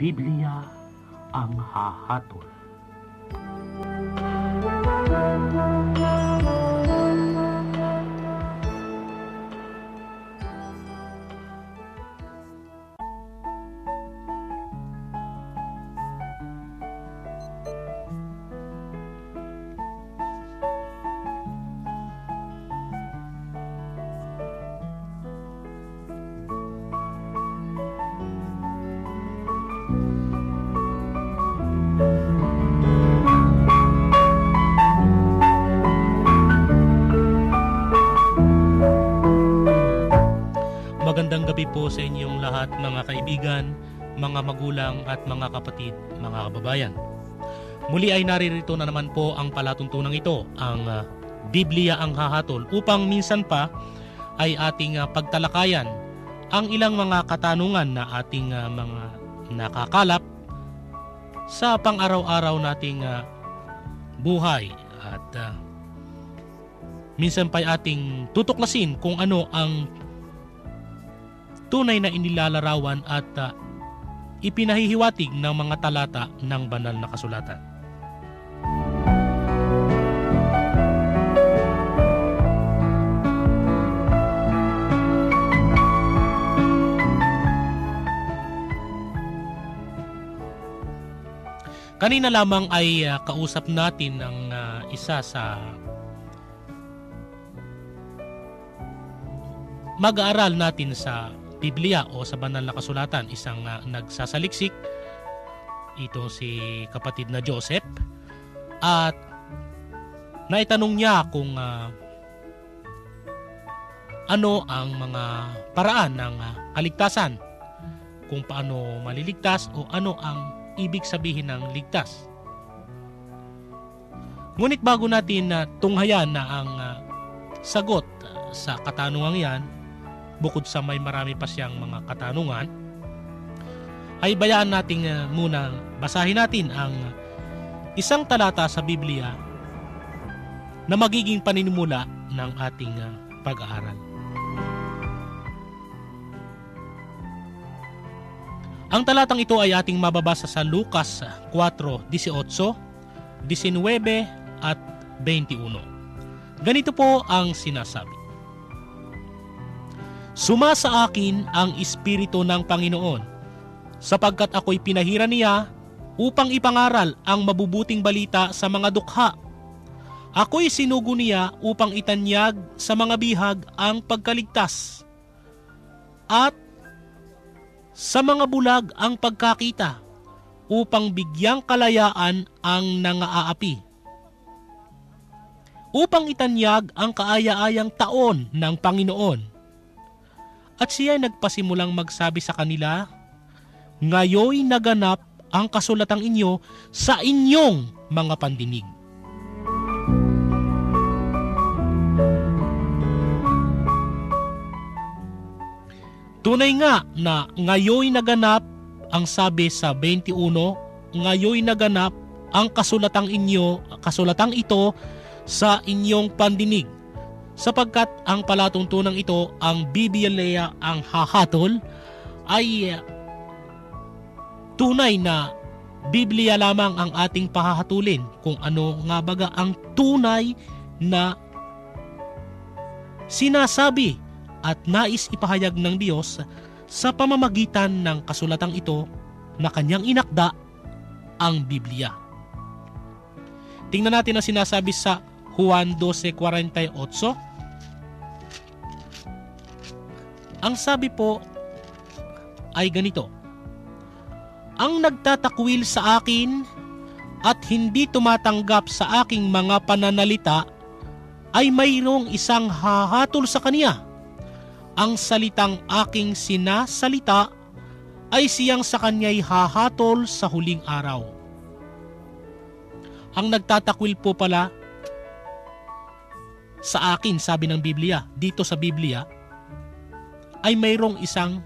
Biblia ang hahatol. Magandang gabi po sa inyong lahat mga kaibigan, mga magulang at mga kapatid, mga kababayan. Muli ay naririto na naman po ang palatuntunang ito, ang Biblia ang hahatol, upang minsan pa ay ating pagtalakayan ang ilang mga katanungan na ating mga nakakalap sa pang-araw-araw nating buhay. At minsan pa ay ating tutuklasin kung ano ang tunay na inilalarawan at ipinahihiwatig ng mga talata ng banal na kasulatan. Kanina lamang ay kausap natin ang isa sa mag-aaral natin sa Biblia o sa banal na kasulatan, isang nagsasaliksik, ito si kapatid na Joseph, at naitanong niya kung ano ang mga paraan ng kaligtasan, kung paano maliligtas o ano ang ibig sabihin ng ligtas. Ngunit bago natin tunghayan na ang sagot sa katanungang yan, bukod sa may marami pa siyang mga katanungan, ay bayaan natin muna basahin natin ang isang talata sa Biblia na magiging paninimula ng ating pag-aaral. Ang talatang ito ay ating mababasa sa Lucas 4:18, 19 at 21. Ganito po ang sinasabi: "Sumasa akin ang Espiritu ng Panginoon, sapagkat ako'y pinahira niya upang ipangaral ang mabubuting balita sa mga dukha. Ako'y sinugo niya upang itanyag sa mga bihag ang pagkaligtas, at sa mga bulag ang pagkakita, upang bigyang kalayaan ang nangaapi, upang itanyag ang kaaya-ayang taon ng Panginoon." At siya ay nagpasimulang magsabi sa kanila, "Ngayoy naganap ang kasulatang inyo sa inyong mga pandinig." Tunay nga na ngayoy naganap, ang sabi sa 21, ngayoy naganap ang kasulatang ito sa inyong pandinig. Sapagkat ang palatuntunan ito, ang Biblia ang hahatol, ay tunay na Biblia lamang ang ating pahahatulin kung ano nga baga ang tunay na sinasabi at nais ipahayag ng Diyos sa pamamagitan ng kasulatang ito na kanyang inakda, ang Biblia. Tingnan natin ang sinasabi sa Juan 12:48. Ang sabi po ay ganito: "Ang nagtatakwil sa akin at hindi tumatanggap sa aking mga pananalita ay mayroong isang hahatol sa kaniya. Ang salitang aking sinasalita ay siyang sa kanya'y hahatol sa huling araw." Ang nagtatakwil po pala sa akin, sabi ng Biblia, dito sa Biblia, ay mayroong isang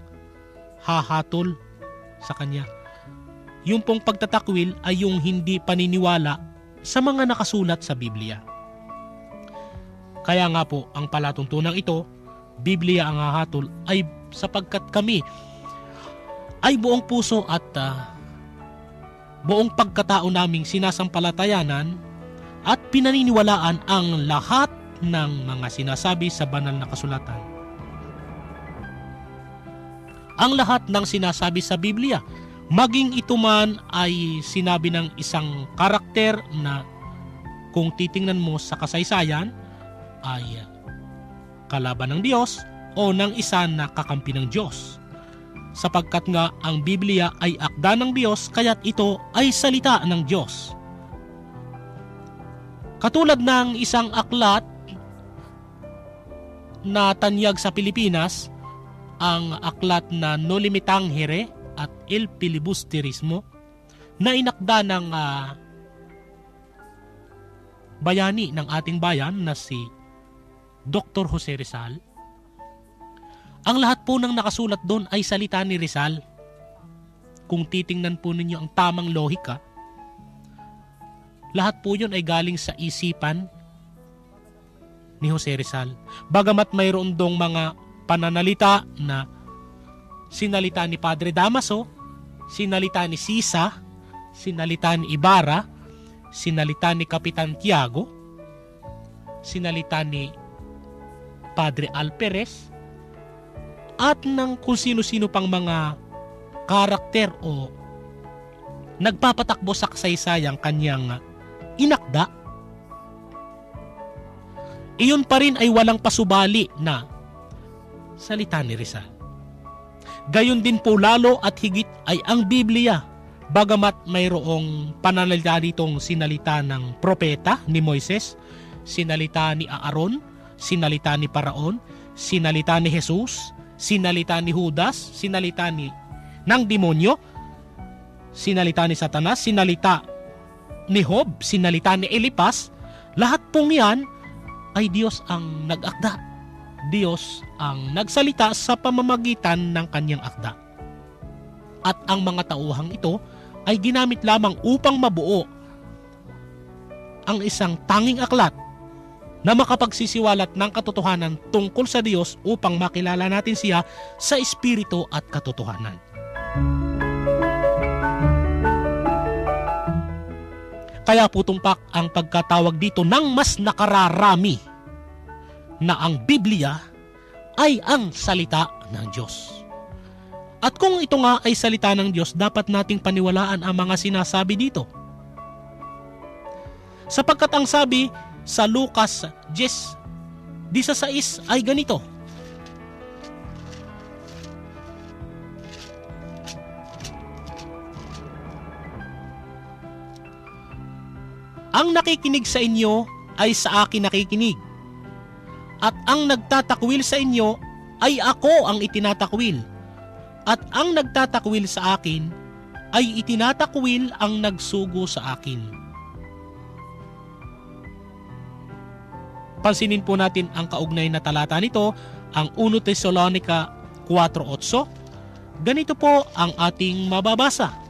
hahatol sa kanya. Yung pong pagtatakwil ay yung hindi paniniwala sa mga nakasulat sa Biblia. Kaya nga po, ang palatuntunang ito, Biblia ang hahatol, ay sapagkat kami ay buong puso at buong pagkatao naming sinasampalatayanan at pinaniniwalaan ang lahat ng mga sinasabi sa banal na kasulatan. Ang lahat ng sinasabi sa Biblia, maging ito man ay sinabi ng isang karakter na kung titingnan mo sa kasaysayan ay kalaban ng Diyos o ng isa na kakampi ng Diyos. Sapagkat nga ang Biblia ay akda ng Diyos, kaya't ito ay salita ng Diyos. Katulad ng isang aklat na tanyag sa Pilipinas, ang aklat na No Limitangere at El Filibusterismo, na inakda ng bayani ng ating bayan na si Dr. Jose Rizal. Ang lahat po ng nakasulat doon ay salita ni Rizal. Kung titingnan po ninyo ang tamang lohika, lahat po yun ay galing sa isipan ni Jose Rizal. Bagamat mayroon dong mga pananalita na sinalita ni Padre Damaso, sinalita ni Sisa, sinalita ni Ibarra, sinalita ni Kapitan Tiago, sinalita ni Padre Alperes, at ng kung sino-sino pang mga karakter o nagpapatakbo sa kasaysayang kanyang inakda, iyon pa rin ay walang pasubali na salita ni Rizal. Gayon din po lalo at higit ay ang Biblia, bagamat mayroong pananalita ditong sinalita ng propeta ni Moises, sinalita ni Aaron, sinalita ni Paraon, sinalita ni Jesus, sinalita ni Judas, sinalita ng demonyo, sinalita ni Satanas, sinalita ni Job, sinalita ni Elipas. Lahat pong yan ay Diyos ang nag-akda. Diyos ang nagsalita sa pamamagitan ng kanyang akda. At ang mga tauhang ito ay ginamit lamang upang mabuo ang isang tanging aklat na makapagsisiwalat ng katotohanan tungkol sa Diyos upang makilala natin siya sa espiritu at katotohanan. Kaya po tumpak ang pagkatawag dito ng mas nakararami na ang Biblia ay ang salita ng Diyos. At kung ito nga ay salita ng Diyos, dapat nating paniwalaan ang mga sinasabi dito. Sapagkat ang sabi sa Lucas 10:16 ay ganito: ang nakikinig sa inyo ay sa akin nakikinig, at ang nagtatakwil sa inyo ay ako ang itinatakwil, at ang nagtatakwil sa akin ay itinatakwil ang nagsugo sa akin. Pansinin po natin ang kaugnay na talata nito, ang 1 Tesalonica 4:8. Ganito po ang ating mababasa.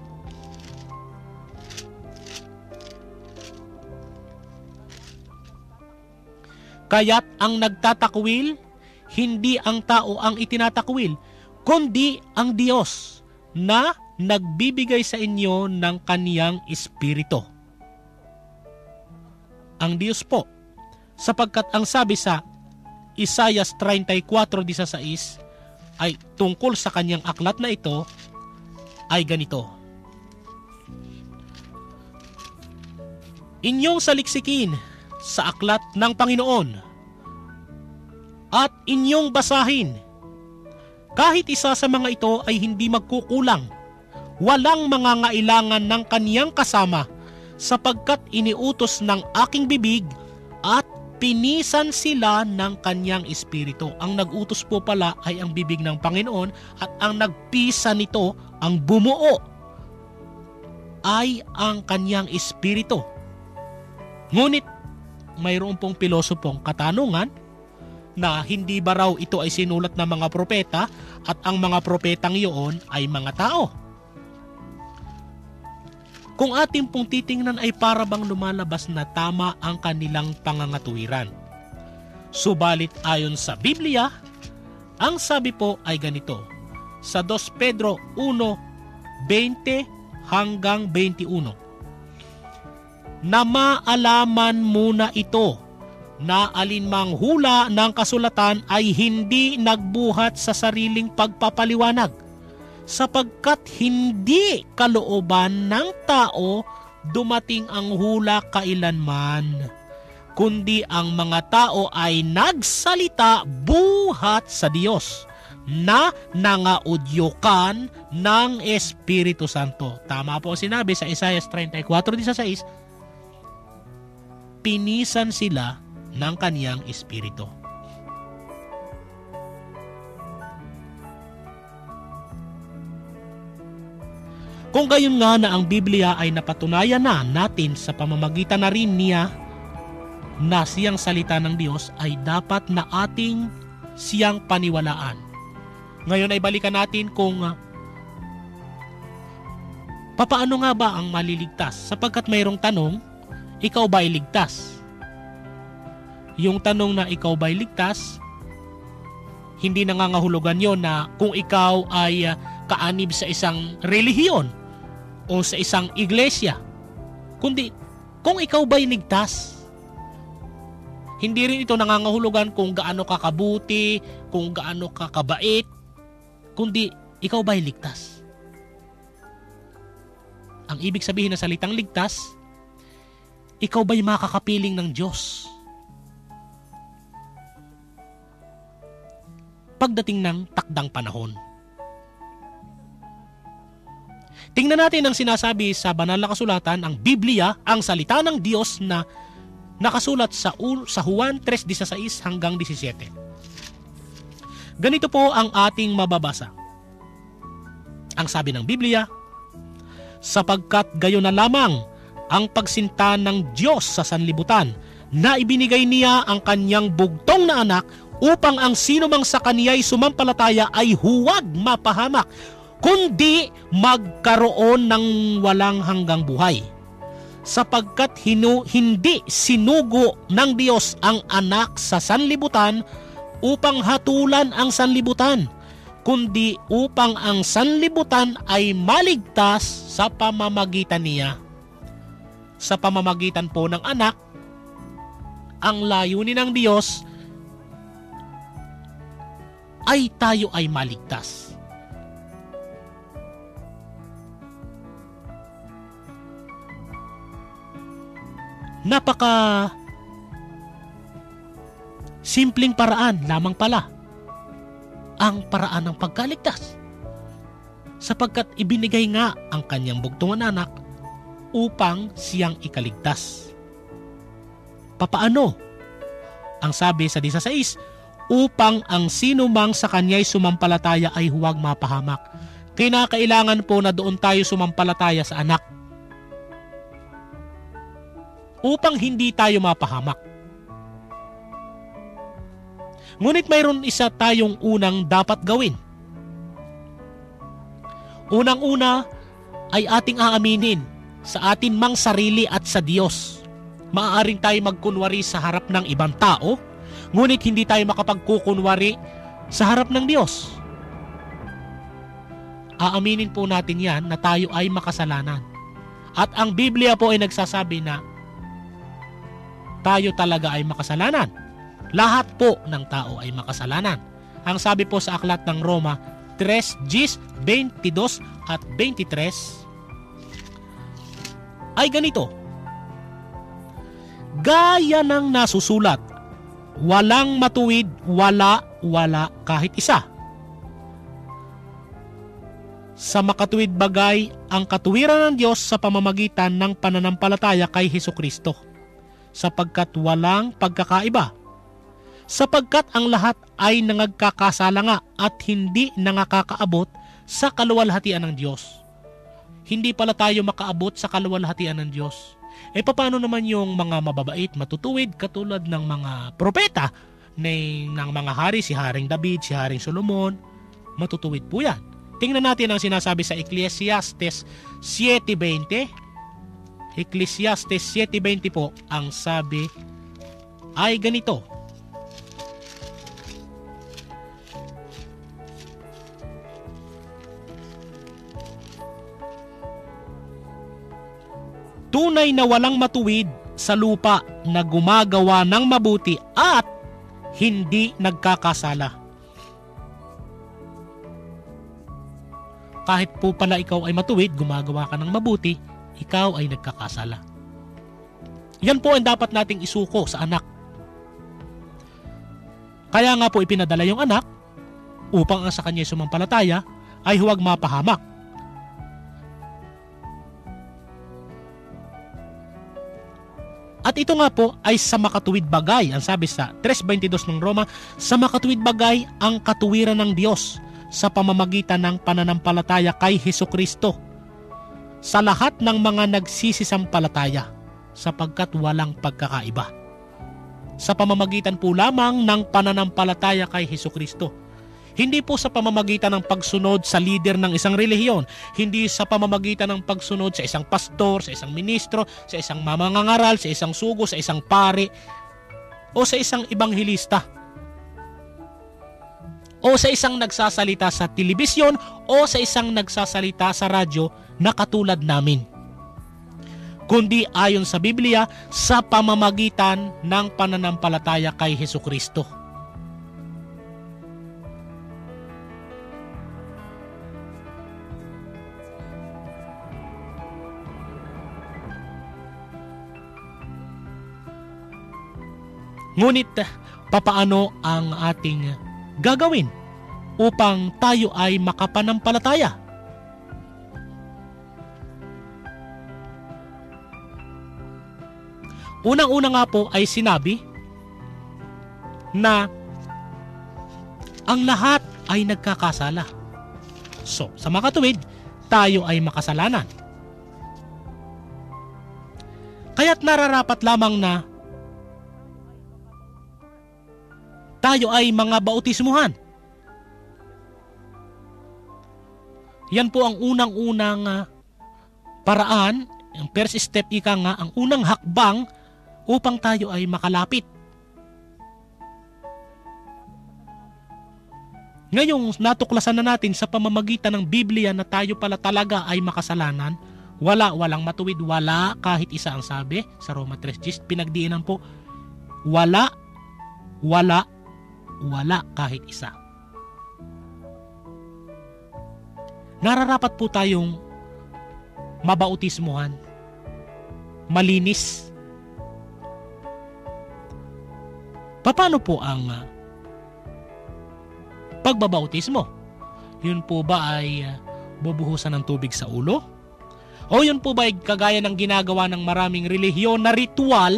Kaya't ang nagtatakwil, hindi ang tao ang itinatakwil, kundi ang Diyos na nagbibigay sa inyo ng kaniyang espiritu. Ang Diyos po, sapagkat ang sabi sa Isaiah 34:16 ay tungkol sa kanyang aklat na ito ay ganito: inyong saliksikin sa aklat ng Panginoon at inyong basahin. Kahit isa sa mga ito ay hindi magkukulang, walang mangangailangan ng kaniyang kasama, sapagkat iniutos ng aking bibig at pinisan sila ng kanyang espiritu. Ang nag-utos po pala ay ang bibig ng Panginoon, at ang nagpisa nito, ang bumuo, ay ang kanyang espiritu. Ngunit mayroon pong pilosopong katanungan na hindi ba raw ito ay sinulat ng mga propeta at ang mga propetang iyon ay mga tao. Kung ating pong titingnan ay para bang lumalabas na tama ang kanilang pangangatuwiran. Subalit ayon sa Biblia, ang sabi po ay ganito. Sa 2 Pedro 1:20 hanggang 21. Na maalaman muna ito na alinmang hula ng kasulatan ay hindi nagbuhat sa sariling pagpapaliwanag, sapagkat hindi kalooban ng tao dumating ang hula kailanman, kundi ang mga tao ay nagsalita buhat sa Diyos na nangaudyukan ng Espiritu Santo. Tama po sinabi sa Isaiah 34:16, pinisan sila ng kaniyang Espiritu. Kung gayon nga na ang Biblia ay napatunayan na natin sa pamamagitan na rin niya na siyang salita ng Diyos, ay dapat na ating siyang paniwalaan. Ngayon ay balikan natin kung papaano nga ba ang maliligtas, sapagkat mayroong tanong, ikaw ba ay ligtas? Yung tanong na ikaw ba ay ligtas, hindi nangangahulugan yon na kung ikaw ay kaanib sa isang relihiyon o sa isang iglesia, kundi kung ikaw ba ay ligtas. Hindi rin ito nangangahulugan kung gaano ka kabuti, kung gaano ka kabait, kundi ikaw ba ay ligtas. Ang ibig sabihin ng salitang ligtas, ikaw ba'y makakapiling ng Diyos pagdating ng takdang panahon? Tingnan natin ang sinasabi sa banal na kasulatan, ang Biblia, ang salita ng Diyos na nakasulat sa Juan 3:16 hanggang 17. Ganito po ang ating mababasa. Ang sabi ng Biblia, sapagkat gayon na lamang ang pagsinta ng Diyos sa sanlibutan, na ibinigay niya ang kanyang bugtong na anak upang ang sinumang sa kaniya'y sumampalataya ay huwag mapahamak, kundi magkaroon ng walang hanggang buhay. Sapagkat hindi sinugo ng Diyos ang anak sa sanlibutan upang hatulan ang sanlibutan, kundi upang ang sanlibutan ay maligtas sa pamamagitan niya. Sa pamamagitan po ng anak, ang layunin ng Diyos ay tayo ay maligtas. Napaka simpleng paraan lamang pala ang paraan ng pagkaligtas, sapagkat ibinigay nga ang kanyang bugtong na anak upang siyang ikaligtas. Papaano? Ang sabi sa 16, upang ang sinumang sa kanya'y sumampalataya ay huwag mapahamak. Kinakailangan po na doon tayo sumampalataya sa anak upang hindi tayo mapahamak. Ngunit mayroon isa tayong unang dapat gawin. Unang-una ay ating aaminin sa atin mang sarili at sa Diyos. Maaaring tayo magkunwari sa harap ng ibang tao, ngunit hindi tayo makapagkukunwari sa harap ng Diyos. Aaminin po natin yan na tayo ay makasalanan. At ang Biblia po ay nagsasabi na tayo talaga ay makasalanan. Lahat po ng tao ay makasalanan. Ang sabi po sa aklat ng Roma 3:22 at 23 ay ganito. Gaya ng nasusulat, walang matuwid, wala kahit isa. Sa makatuwid bagay ang katuwiran ng Diyos sa pamamagitan ng pananampalataya kay Hesukristo, sapagkat walang pagkakaiba. Sapagkat ang lahat ay nangagkakasala nga at hindi nangakakaabot sa kaluwalhatian ng Diyos. Hindi pala tayo makaabot sa kaluwalhatian ng Diyos. Paano naman yung mga mababait, matutuwid, katulad ng mga propeta ng mga hari, si Haring David, si Haring Solomon, matutuwid po yan. Tingnan natin ang sinasabi sa Ecclesiastes 7:20. Ecclesiastes 7:20 po, ang sabi ay ganito. Tunay na walang matuwid sa lupa na gumagawa ng mabuti at hindi nagkakasala. Kahit po pala ikaw ay matuwid, gumagawa ka ng mabuti, ikaw ay nagkakasala. Yan po ang dapat nating isuko sa anak. Kaya nga po ipinadala yung anak upang ang sa kanya sumampalataya ay huwag mapahamak. At ito nga po ay sa makatuwid bagay. Ang sabi sa 3:22 ng Roma, sa makatuwid bagay ang katuwiran ng Diyos sa pamamagitan ng pananampalataya kay Hesukristo sa lahat ng mga nagsisisampalataya sapagkat walang pagkakaiba. Sa pamamagitan po lamang ng pananampalataya kay Hesukristo. Hindi po sa pamamagitan ng pagsunod sa leader ng isang relihiyon. Hindi sa pamamagitan ng pagsunod sa isang pastor, sa isang ministro, sa isang mamangangaral, sa isang sugo, sa isang pare, o sa isang ibanghilista. O sa isang nagsasalita sa telebisyon, o sa isang nagsasalita sa radyo na katulad namin. Kundi ayon sa Biblia, sa pamamagitan ng pananampalataya kay Hesukristo. Ngunit, papaano ang ating gagawin upang tayo ay makapanampalataya? Unang-una nga po ay sinabi na ang lahat ay nagkakasala. So, sa makatuwid, tayo ay makasalanan. Kaya't nararapat lamang na tayo ay mga bautismuhan. Yan po ang unang-unang paraan, ang first step ika nga, ang unang hakbang upang tayo ay makalapit. Ngayong natuklasan na natin sa pamamagitan ng Biblia na tayo pala talaga ay makasalanan, walang matuwid, wala kahit isa ang sabi sa Roma 3:10, pinagdiinan po, wala kahit isa. Nararapat po tayong mabautismuhan, malinis. Paano po ang pagbabautismo? Yun po ba ay bubuhusan ng tubig sa ulo? O yun po ba ay kagaya ng ginagawa ng maraming relihiyon na ritual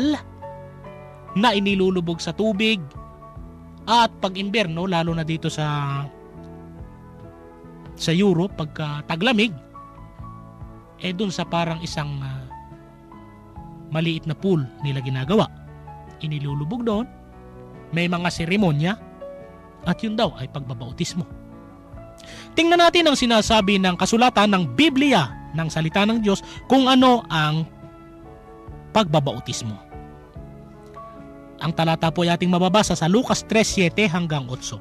na inilulubog sa tubig? At pag imberno, lalo na dito sa Europe, pagka taglamig, dun sa parang isang maliit na pool nila ginagawa. Inilulubog doon, may mga seremonya, at yun daw ay pagbabautismo. Tingnan natin ang sinasabi ng kasulatan ng Biblia, ng salita ng Diyos, kung ano ang pagbabautismo. Ang talata po ay ating mababasa sa Lucas 3:7 hanggang 8.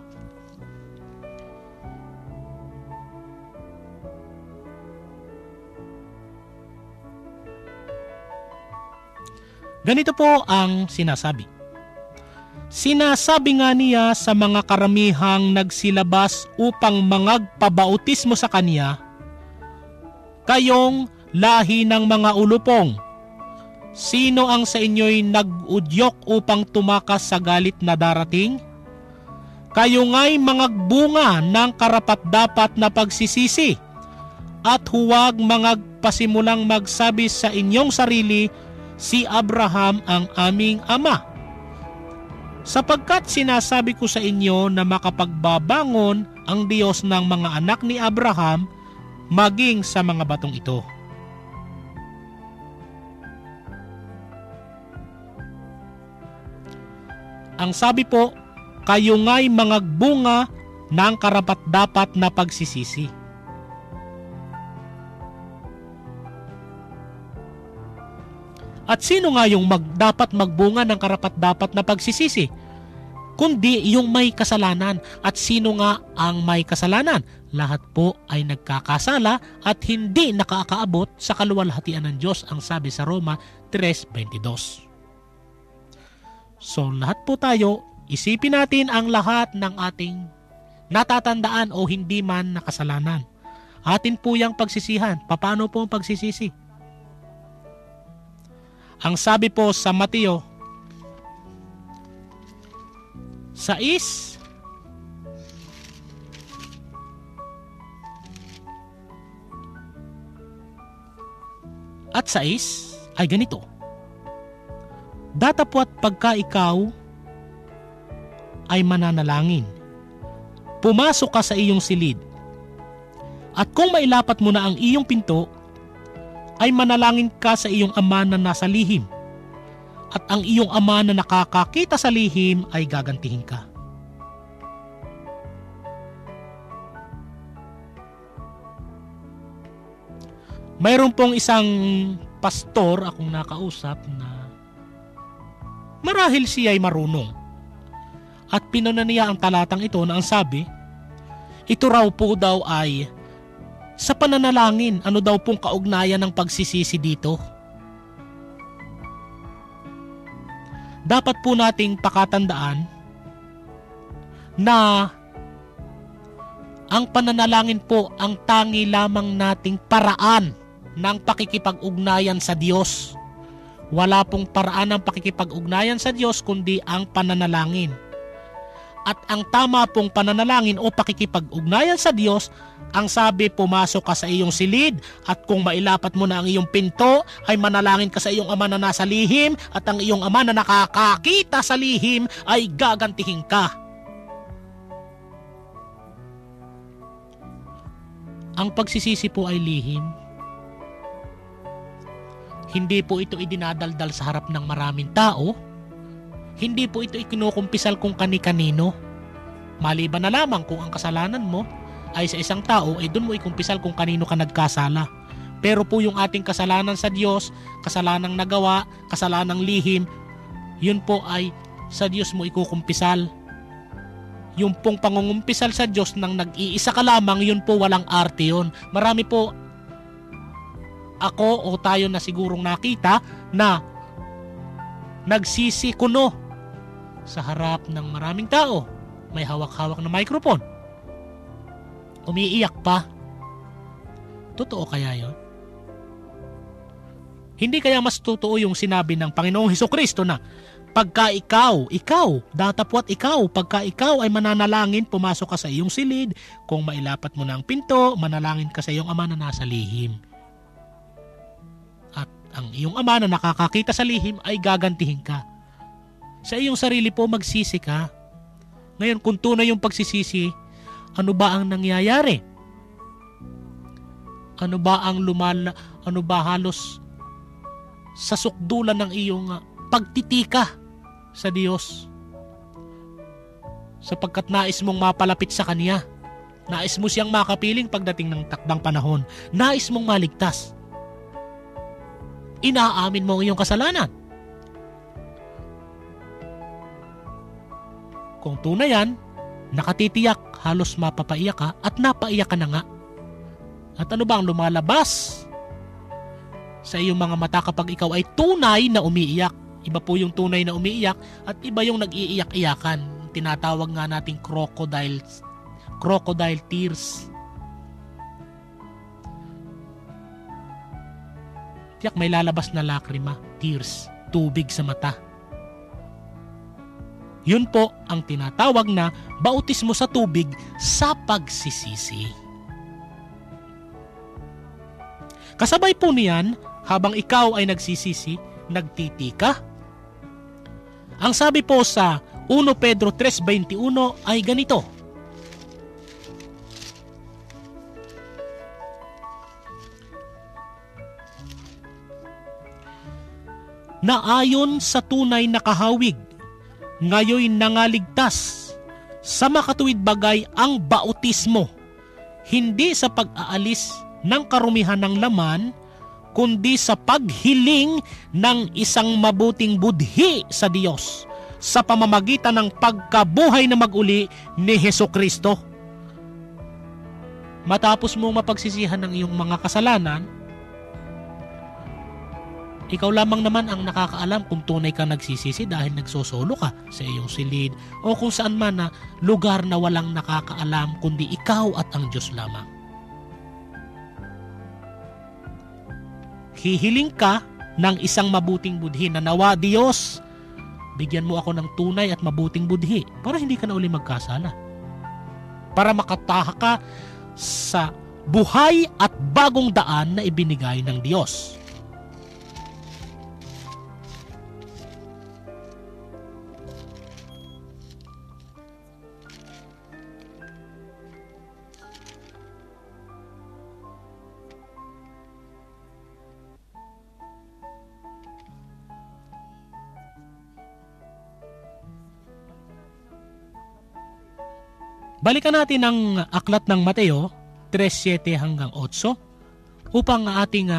Ganito po ang sinasabi. Sinasabi nga niya sa mga karamihang nagsilabas upang mangagpabautismo sa kanya, kayong lahi ng mga ulupong, sino ang sa inyo'y nag-udyok upang tumakas sa galit na darating? Kayo nga'y mangagbunga ng karapat-dapat na pagsisisi, at huwag mangagpasimulang magsabi sa inyong sarili, si Abraham ang aming ama. Sapagkat sinasabi ko sa inyo na makapagbabangon ang Diyos ng mga anak ni Abraham maging sa mga batong ito. Ang sabi po, kayo nga'y mangagbunga ng karapat-dapat na pagsisisi. At sino nga yung dapat magbunga ng karapat-dapat na pagsisisi? kundi yung may kasalanan. At sino nga ang may kasalanan? Lahat po ay nagkakasala at hindi nakakaabot sa kaluwalhatian ng Diyos, ang sabi sa Roma 3:22. So lahat po tayo, isipin natin ang lahat ng ating natatandaan o hindi man na kasalanan. Atin po yung pagsisihan. Paano po ang pagsisisi? Ang sabi po sa Mateo 6 at 6 ay ganito: datapwat pagka ikaw ay mananalangin, pumasok ka sa iyong silid, at kung mailapat mo na ang iyong pinto, ay manalangin ka sa iyong ama na nasa lihim, at ang iyong ama na nakakakita sa lihim ay gagantihin ka. Mayroon pong isang pastor akong nakausap na marahil siya ay marunong. At pinuna niya ang talatang ito na ang sabi, ito raw po daw ay sa pananalangin. Ano daw pong kaugnayan ng pagsisisi dito? Dapat po nating pakatandaan na ang pananalangin po ang tangi lamang nating paraan ng pakikipag-ugnayan sa Diyos. Wala pong paraan ng pakikipag-ugnayan sa Diyos kundi ang pananalangin. At ang tama pong pananalangin o pakikipag-ugnayan sa Diyos, ang sabi, pumasok ka sa iyong silid, at kung mailapat mo na ang iyong pinto, ay manalangin ka sa iyong ama na nasa lihim, at ang iyong ama na nakakakita sa lihim ay gagantihin ka. Ang pagsisisi po ay lihim. Hindi po ito idinadaldal sa harap ng maraming tao. Hindi po ito ikinukumpisal kung kani-kanino. Maliban na lamang kung ang kasalanan mo ay sa isang tao, ay doon mo ikumpisal kung kanino ka nagkasala. Pero po yung ating kasalanan sa Diyos, kasalanang nagawa, kasalanang lihim, yun po ay sa Diyos mo ikukumpisal. Yung pong pangungumpisal sa Diyos nang nag-iisa ka lamang, yun po walang arte yun. Marami po ako o tayo na sigurong nakita na nagsisi kuno sa harap ng maraming tao. May hawak-hawak na microphone. Umiiyak pa. Totoo kaya yun? Hindi kaya mas totoo yung sinabi ng Panginoong Hesukristo na pagka ikaw, datapwat ikaw, pagka ikaw ay mananalangin, pumasok ka sa iyong silid, kung mailapat mo na ang pinto, manalangin ka sa iyong ama na nasa lihim. At ang iyong ama na nakakakita sa lihim ay gagantihin ka. Sa iyong sarili po magsisi ka. Ngayon, kung tunay yung pagsisisi, ano ba ang nangyayari? Ano ba halos sa sukdulan ng iyong pagtitika sa Diyos? Sapagkat nais mong mapalapit sa Kanya. Nais mo siyang makapiling pagdating ng takdang panahon. Nais mong maligtas. Inaamin mo ang iyong kasalanan. Kung tunay yan, nakatitiyak, halos mapapaiyak ka at napaiyak ka na nga. At ano ba ang lumalabas sa iyong mga mata kapag ikaw ay tunay na umiiyak? Iba po yung tunay na umiiyak at iba yung nag-iiyak-iyakan. Tinatawag nga nating crocodile tears. Tiyak may lalabas na lakrima, tears, tubig sa mata. Yun po ang tinatawag na bautismo sa tubig sa pagsisisi. Kasabay po niyan, habang ikaw ay nagsisisi, nagtitika. Ang sabi po sa 1 Pedro 3:21 ay ganito: na ayon sa tunay na kahawig, ngayoy nangaligtas sa makatuwid bagay ang bautismo, hindi sa pag-aalis ng karumihan ng laman, kundi sa paghiling ng isang mabuting budhi sa Diyos sa pamamagitan ng pagkabuhay na mag-uli ni Hesukristo. Matapos mong mapagsisihan ng iyong mga kasalanan, ikaw lamang naman ang nakakaalam kung tunay ka nagsisisi dahil nagsosolo ka sa iyong silid o kung saan man na lugar na walang nakakaalam kundi ikaw at ang Diyos lamang. Hihiling ka ng isang mabuting budhi na nawa, Diyos, bigyan mo ako ng tunay at mabuting budhi para hindi ka na uli magkasala. Para makataha ka sa buhay at bagong daan na ibinigay ng Diyos. Balikan natin ang aklat ng Mateo 3:7 hanggang 8 upang ating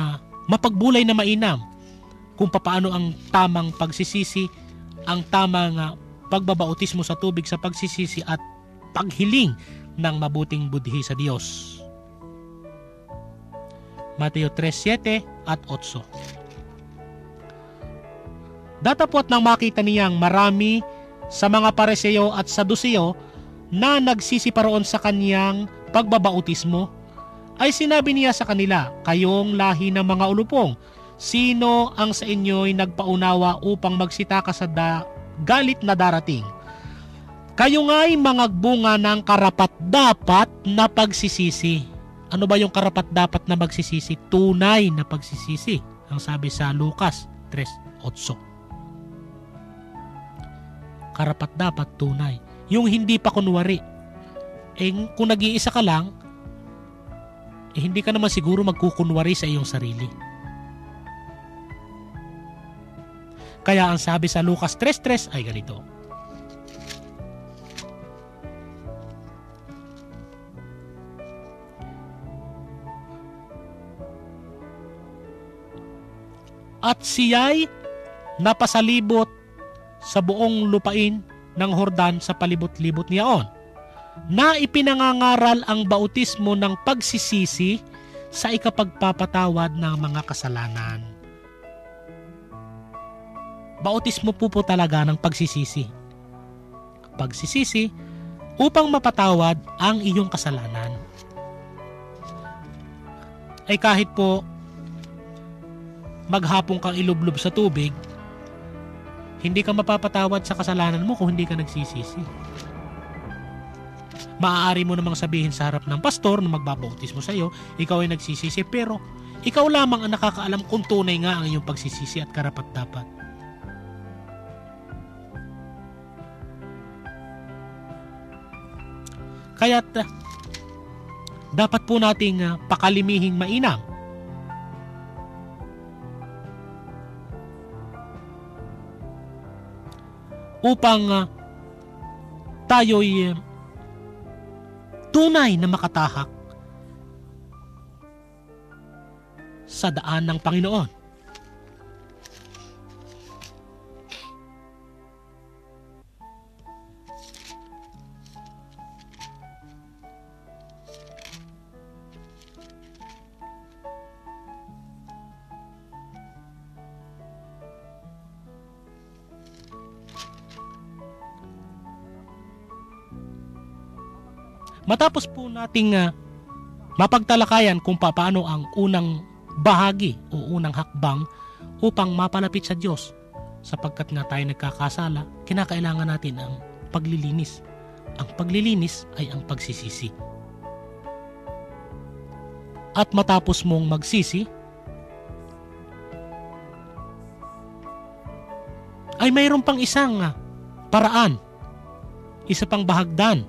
mapagbulay na mainam kung paano ang tamang pagsisisi, ang tamang pagbabautismo sa tubig sa pagsisisi at paghiling ng mabuting budhi sa Diyos. Mateo 3:7 at 8. Datapot nang makita niyang marami sa mga Pariseo at Saduceo na nagsisiparoon sa kaniyang pagbabautismo, ay sinabi niya sa kanila, "Kayong lahi ng mga ulupong, sino ang sa inyo'y nagpaunawa upang magsitaka sa galit na darating? Kayo nga'y mangagbunga ng karapat-dapat na pagsisisi." Ano ba yung karapat-dapat na pagsisisi? Tunay na pagsisisi. Ang sabi sa Lucas 3:8. Karapat-dapat tunay. Yung hindi pa kunwari. Kung nag-iisa ka lang, hindi ka naman siguro magkukunwari sa iyong sarili. Kaya ang sabi sa Lucas 3:3 ay ganito. At siya'y napasalibot sa buong lupain ng Jordan sa palibot-libot niyaon, na ipinangangaral ang bautismo ng pagsisisi sa ikapagpapatawad ng mga kasalanan. Bautismo po talaga ng pagsisisi. Pagsisisi upang mapatawad ang iyong kasalanan. Ay kahit po maghapong kang ilublob sa tubig, hindi ka mapapatawad sa kasalanan mo kung hindi ka nagsisisi. Maaari mo namang sabihin sa harap ng pastor na magbabautismo sa iyo, ikaw ay nagsisisi, pero ikaw lamang ang nakakaalam kung tunay nga ang iyong pagsisisi at karapat-dapat. Kaya't dapat po nating pakalimihing mainam upang tayo'y tunay na makatahak sa daan ng Panginoon. Matapos po nating mapagtalakayan kung paano ang unang bahagi o unang hakbang upang mapalapit sa Diyos, sapagkat nga tayo nagkakasala, kinakailangan natin ang paglilinis. Ang paglilinis ay ang pagsisisi. At matapos mong magsisi, ay mayroon pang isang paraan, isa pang bahagdan.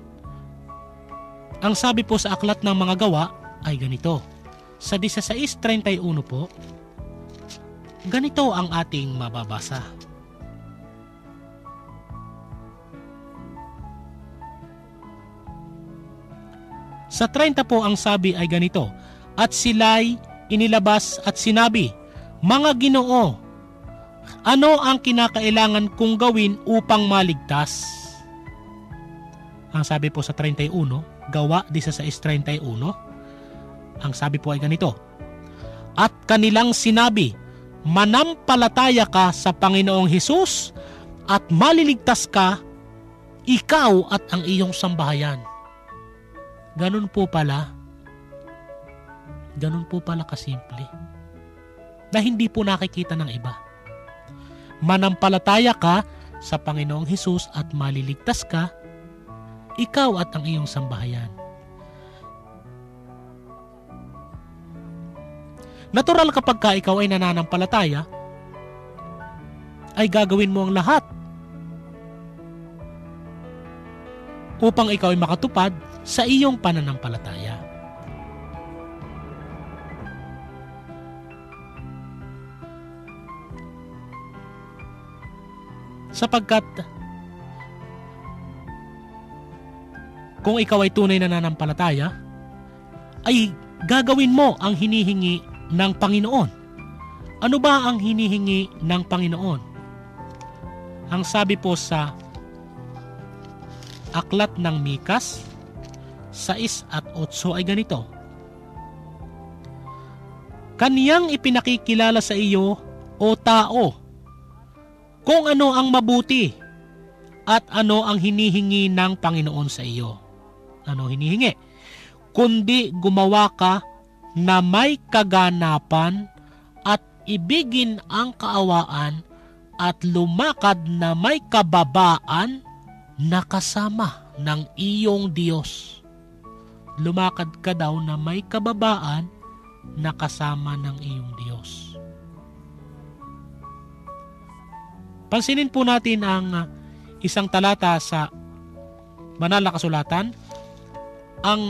Ang sabi po sa aklat ng mga gawa ay ganito. Sa 16:31 po, ganito ang ating mababasa. Sa 30 po ang sabi ay ganito, "At sila'y inilabas at sinabi, Mga Ginoo, Ano ang kinakailangan kong gawin upang maligtas? Ang sabi po sa 31, Gawa 16:31, ang sabi po ay ganito, at kanilang sinabi, manampalataya ka sa Panginoong Hesus at maliligtas ka, ikaw at ang iyong sambahayan. Ganun po pala kasimple, na hindi po nakikita ng iba. Manampalataya ka sa Panginoong Hesus at maliligtas ka, ikaw at ang iyong sambahayan. Natural kapag ka ikaw ay nananampalataya, ay gagawin mo ang lahat upang ikaw ay makatupad sa iyong pananampalataya. Sapagkat kung ikaw ay tunay na nananampalataya, ay gagawin mo ang hinihingi ng Panginoon. Ano ba ang hinihingi ng Panginoon? Ang sabi po sa Aklat ng Mikas 6:8 ay ganito, kaniyang ipinakikilala sa iyo, o tao, kung ano ang mabuti at ano ang hinihingi ng Panginoon sa iyo. Ano hinihingi? Kundi gumawa ka na may kaganapan at ibigin ang kaawaan at lumakad na may kababaan na kasama ng iyong Diyos. Lumakad ka daw na may kababaan na kasama ng iyong Diyos. Pansinin po natin ang isang talata sa Banal na Kasulatan, ang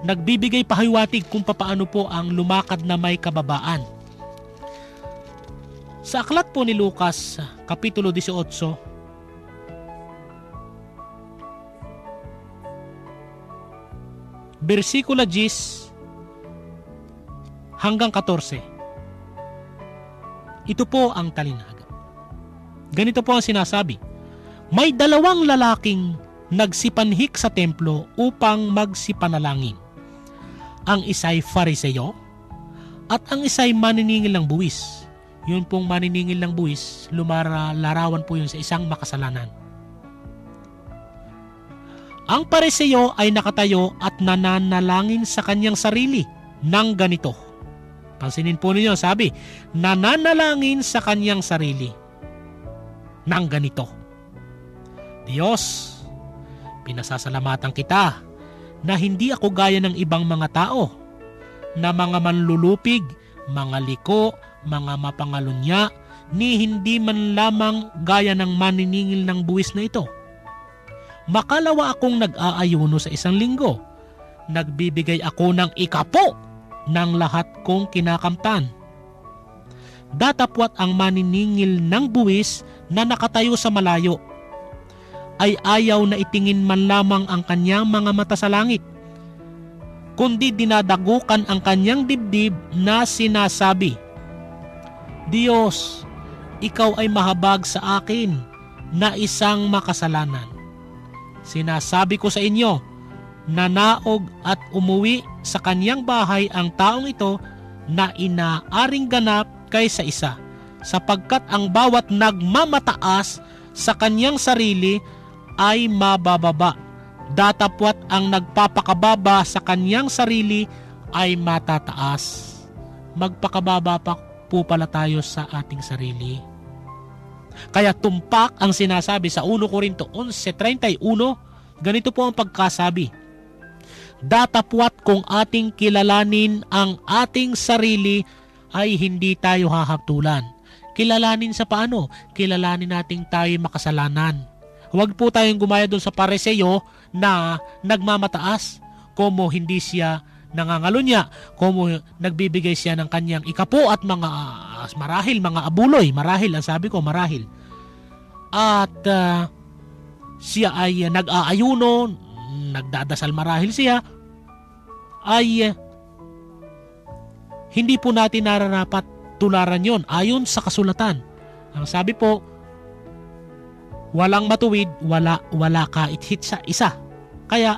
nagbibigay pahiwatig kung paano po ang lumakad na may kababaan. Sa aklat po ni Lucas, Kapitulo 18, versikulo 10 hanggang 14. Ito po ang talinaga. Ganito po ang sinasabi, may dalawang lalaking nagsipanhik sa templo upang magsipanalangin. Ang isa'y Fariseo at ang isa'y maniningil ng buwis. Yun pong maniningil ng buwis, larawan po yun sa isang makasalanan. Ang Fariseo ay nakatayo at nananalangin sa kanyang sarili ng ganito. Pansinin po ninyo, sabi, nananalangin sa kanyang sarili ng ganito. Diyos, pinasasalamatan kita na hindi ako gaya ng ibang mga tao, na mga manlulupig, mga liko, mga mapangalunya, ni hindi man lamang gaya ng maniningil ng buwis na ito. Makalawa akong nag-aayuno sa isang linggo. Nagbibigay ako ng ikapo ng lahat kong kinakamtan. Datapwat ang maniningil ng buwis na nakatayo sa malayo ay ayaw na itingin man lamang ang kanyang mga mata sa langit, kundi dinadagukan ang kanyang dibdib na sinasabi, Diyos, ikaw ay mahabag sa akin na isang makasalanan. Sinasabi ko sa inyo, nanaog at umuwi sa kanyang bahay ang taong ito na inaaring ganap kaysa isa, sapagkat ang bawat nagmamataas sa kanyang sarili ay mabababa, datapwat ang nagpapakababa sa kanyang sarili ay matataas. Magpakababa pa po pala tayo sa ating sarili. Kaya tumpak ang sinasabi sa 1 Corinto 11:31, ganito po ang pagkasabi, datapwat kung ating kilalanin ang ating sarili ay hindi tayo hahaptulan. Kilalanin sa paano? Kilalanin nating tayo makasalanan. Huwag po tayong gumaya doon sa Fariseo na nagmamataas, como hindi siya nangangalunya, como nagbibigay siya ng kanyang ikapo at mga marahil, mga abuloy, marahil, ang sabi ko, marahil. At siya ay nag-aayuno, nagdadasal marahil siya, ay hindi po natin nararapat tularan yon ayon sa kasulatan. Ang sabi po, walang matuwid, wala kahit sa isa. Kaya,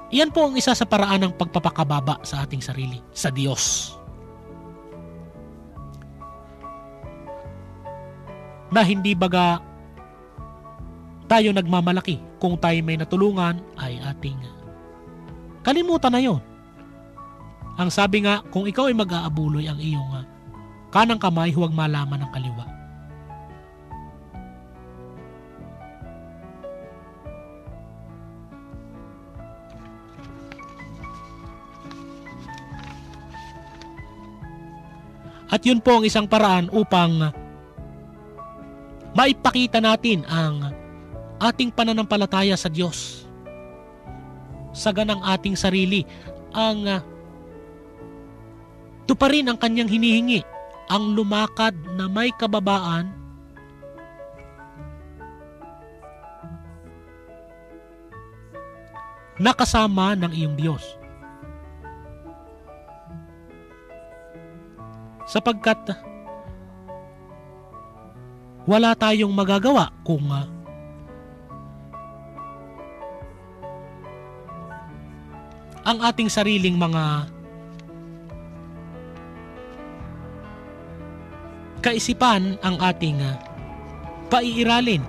iyan po ang isa sa paraan ng pagpapakababa sa ating sarili, sa Diyos. Na hindi baga tayo nagmamalaki. Kung tayo may natulungan, ay ating kalimutan na yon. Ang sabi nga, kung ikaw ay mag-aabuloy ang iyong kanang kamay, huwag malaman ng kaliwa. At yun po ang isang paraan upang maipakita natin ang ating pananampalataya sa Diyos. Sa ganang ating sarili, ang tuparin ang kanyang hinihingi, ang lumakad na may kababaan na kasama ng iyong Diyos. Sapagkat wala tayong magagawa kung ang ating sariling mga kaisipan ang ating paiiralin.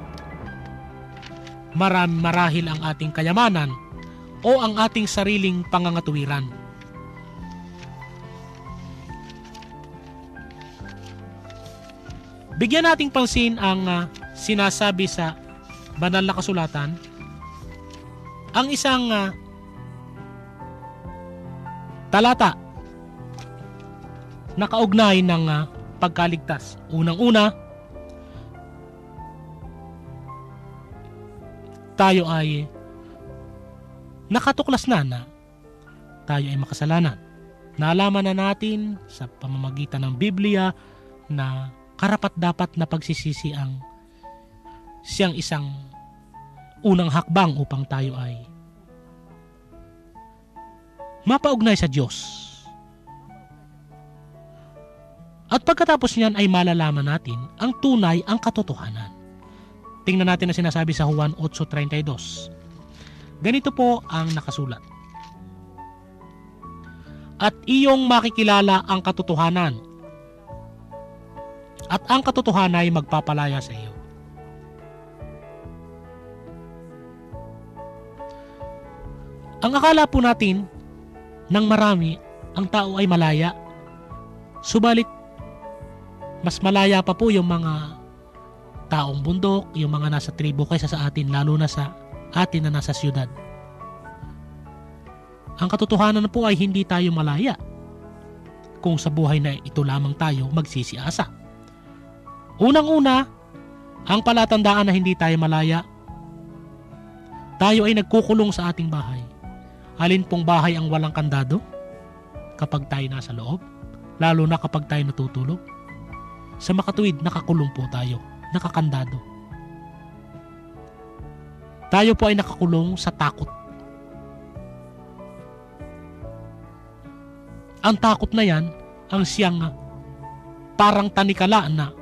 Marahil ang ating kayamanan o ang ating sariling pangangatuwiran. Bigyan nating pansin ang sinasabi sa banal na kasulatan, ang isang talata na kaugnay ng pagkaligtas. Unang-una, tayo ay nakatuklas na tayo ay makasalanan. Naalaman na natin sa pamamagitan ng Biblia na karapat-dapat na pagsisisi ang siyang isang unang hakbang upang tayo ay mapaugnay sa Diyos. At pagkatapos niyan ay malalaman natin ang tunay, ang katotohanan. Tingnan natin ang sinasabi sa Juan 8:32. Ganito po ang nakasulat. At iyong makikilala ang katotohanan, at ang katotohanan ay magpapalaya sa iyo. Ang akala po natin ng marami, ang tao ay malaya. Subalit, mas malaya pa po yung mga taong bundok, yung mga nasa tribo kaysa sa atin, lalo na sa atin na nasa siyudad. Ang katotohanan po ay hindi tayo malaya kung sa buhay na ito lamang tayo magsisiasa. Unang-una, ang palatandaan na hindi tayo malaya, tayo ay nagkukulong sa ating bahay. Alin pong bahay ang walang kandado? Kapag tayo nasa loob, lalo na kapag tayo natutulog. Sa makatuwid, nakakulong po tayo, nakakandado. Tayo po ay nakakulong sa takot. Ang takot na yan, ang siyang parang tanikala na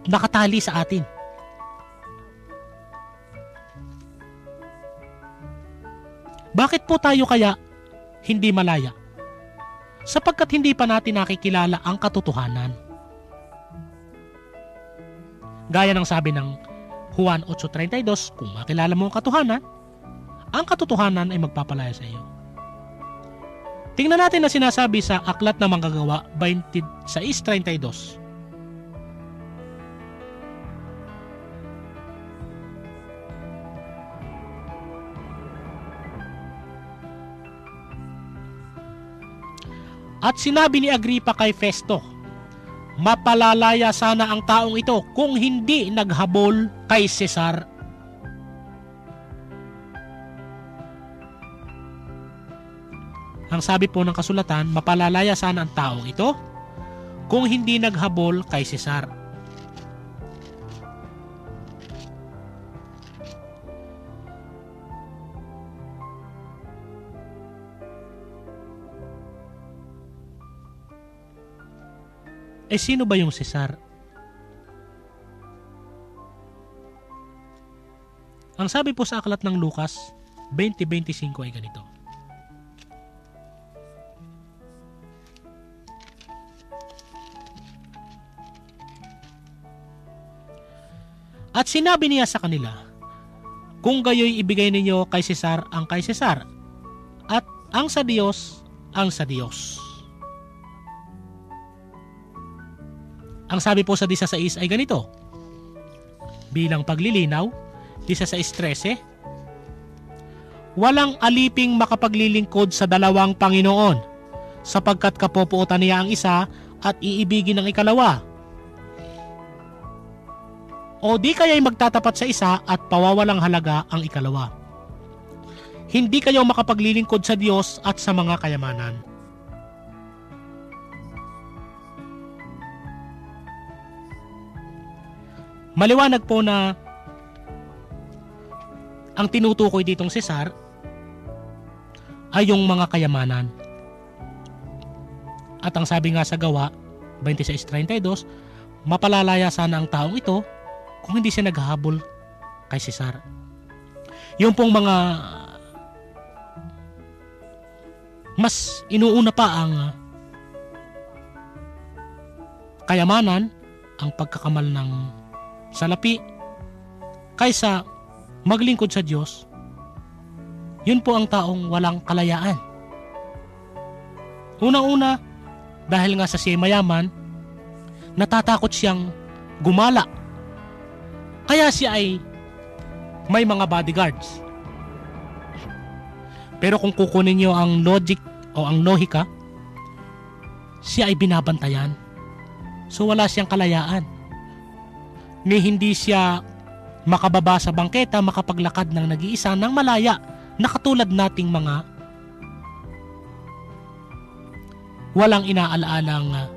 nakatali sa atin. Bakit po tayo kaya hindi malaya? Sapagkat hindi pa natin nakikilala ang katotohanan. Gaya ng sabi ng Juan 8:32, kung makilala mo ang katotohanan ay magpapalaya sa iyo. Tingnan natin na sinasabi sa Aklat ng Manggagawa 26:32. At sinabi ni Agripa kay Festo, mapalalaya sana ang taong ito kung hindi naghabol kay Cesar. Ang sabi po ng kasulatan, mapalalaya sana ang taong ito kung hindi naghabol kay Cesar. Sino ba yung Cesar? Ang sabi po sa aklat ng Lucas 20:25 ay ganito. At sinabi niya sa kanila, kung gayoy ibigay ninyo kay Cesar ang kay Cesar, at ang sa Diyos ang sa Diyos. Ang sabi po sa 16 ay ganito, bilang paglilinaw, 16:13, walang aliping makapaglilingkod sa dalawang Panginoon, sapagkat kapopuotan niya ang isa at iibigin ang ikalawa. O di kaya'y magtatapat sa isa at pawawalang halaga ang ikalawa. Hindi kayo makapaglilingkod sa Diyos at sa mga kayamanan. Maliwanag po na ang tinutukoy ditong Cesar ay yung mga kayamanan. At ang sabi nga sa Gawa 26:32, mapalalaya sana ang taong ito kung hindi siya naghahabol kay Cesar. Yung pong mga mas inuuna pa ang kayamanan, ang pagkakamal ng salapi, kaysa maglingkod sa Diyos, yun po ang taong walang kalayaan. Unang-una, dahil nga sa siya'y mayaman, natatakot siyang gumala. Kaya siya ay may mga bodyguards. Pero kung kukunin niyo ang logic o ang lohika, siya ay binabantayan. So wala siyang kalayaan. Ni hindi siya makababa sa bangketa, makapaglakad ng nag-iisa ng malaya na katulad nating mga walang inaalalang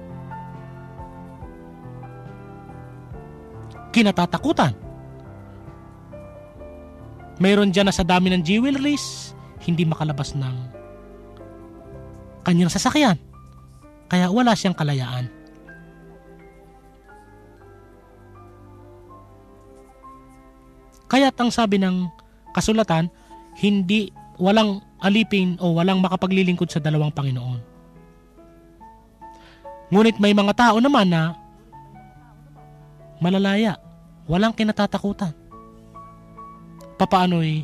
kinatatakutan. Mayroon dyan na sa dami ng jewelries, hindi makalabas ng kanyang sasakyan. Kaya wala siyang kalayaan. Kaya ang sabi ng kasulatan, walang alipin o walang makapaglilingkod sa dalawang Panginoon. Ngunit may mga tao naman na malalaya, walang kinatatakutan. Papaano'y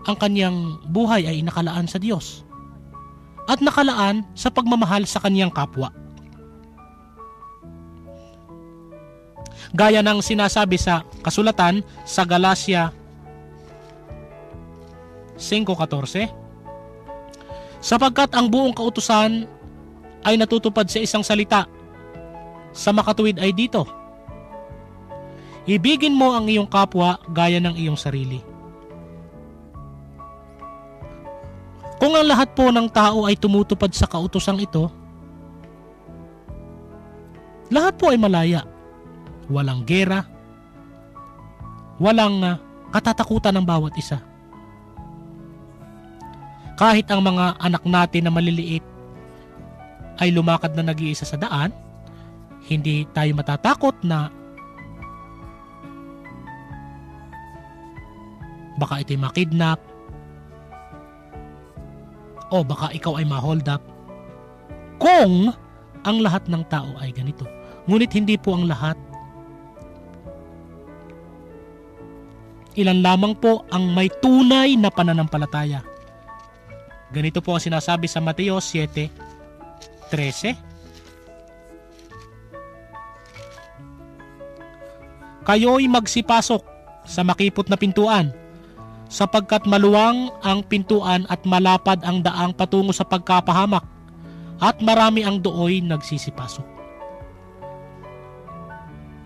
ang kanyang buhay ay nakalaan sa Diyos at nakalaan sa pagmamahal sa kanyang kapwa. Gaya ng sinasabi sa kasulatan sa Galacia 5:14, sapagkat ang buong kautusan ay natutupad sa isang salita, sa makatuwid ay dito, ibigin mo ang iyong kapwa gaya ng iyong sarili. Kung ang lahat po ng tao ay tumutupad sa kautusang ito, lahat po ay malaya. Walang gera, walang katatakutan ng bawat isa. Kahit ang mga anak natin na maliliit ay lumakad na nag-iisa sa daan, hindi tayo matatakot na baka ito'y makidnap o baka ikaw ay ma-hold up kung ang lahat ng tao ay ganito. Ngunit hindi po ang lahat. Ilan lamang po ang may tunay na pananampalataya. Ganito po ang sinasabi sa Mateo 7:13. Kayo'y magsipasok sa makipot na pintuan, sapagkat maluwang ang pintuan at malapad ang daang patungo sa pagkapahamak, at marami ang dooy nagsisipasok.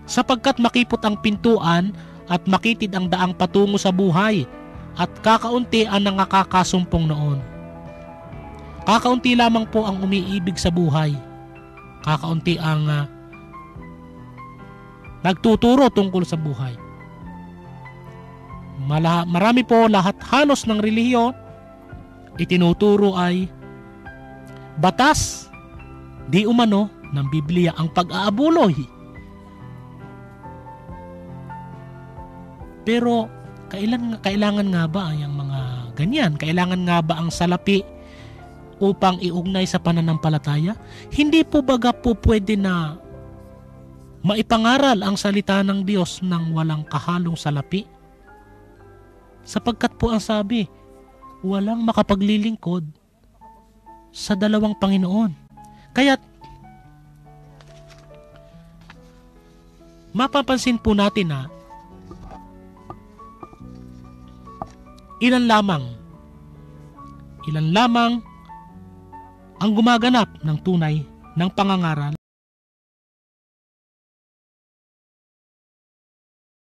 Sapagkat makipot ang pintuan at makitid ang daang patungo sa buhay, at kakaunti ang nakakasumpong noon. Kakaunti lamang po ang umiibig sa buhay. Kakaunti ang nagtuturo tungkol sa buhay. Marami po, lahat halos ng relihiyon itinuturo ay batas, di umano, ng Biblia ang pag-aabuloy. Pero kailangan nga ba ang mga ganyan? Kailangan nga ba ang salapi upang iugnay sa pananampalataya? Hindi po baga po pwede na maipangaral ang salita ng Diyos nang walang kahalong salapi? Sapagkat po ang sabi, walang makapaglilingkod sa dalawang Panginoon. Kaya mapapansin po natin na ilan lamang ang gumaganap ng tunay ng pangangaral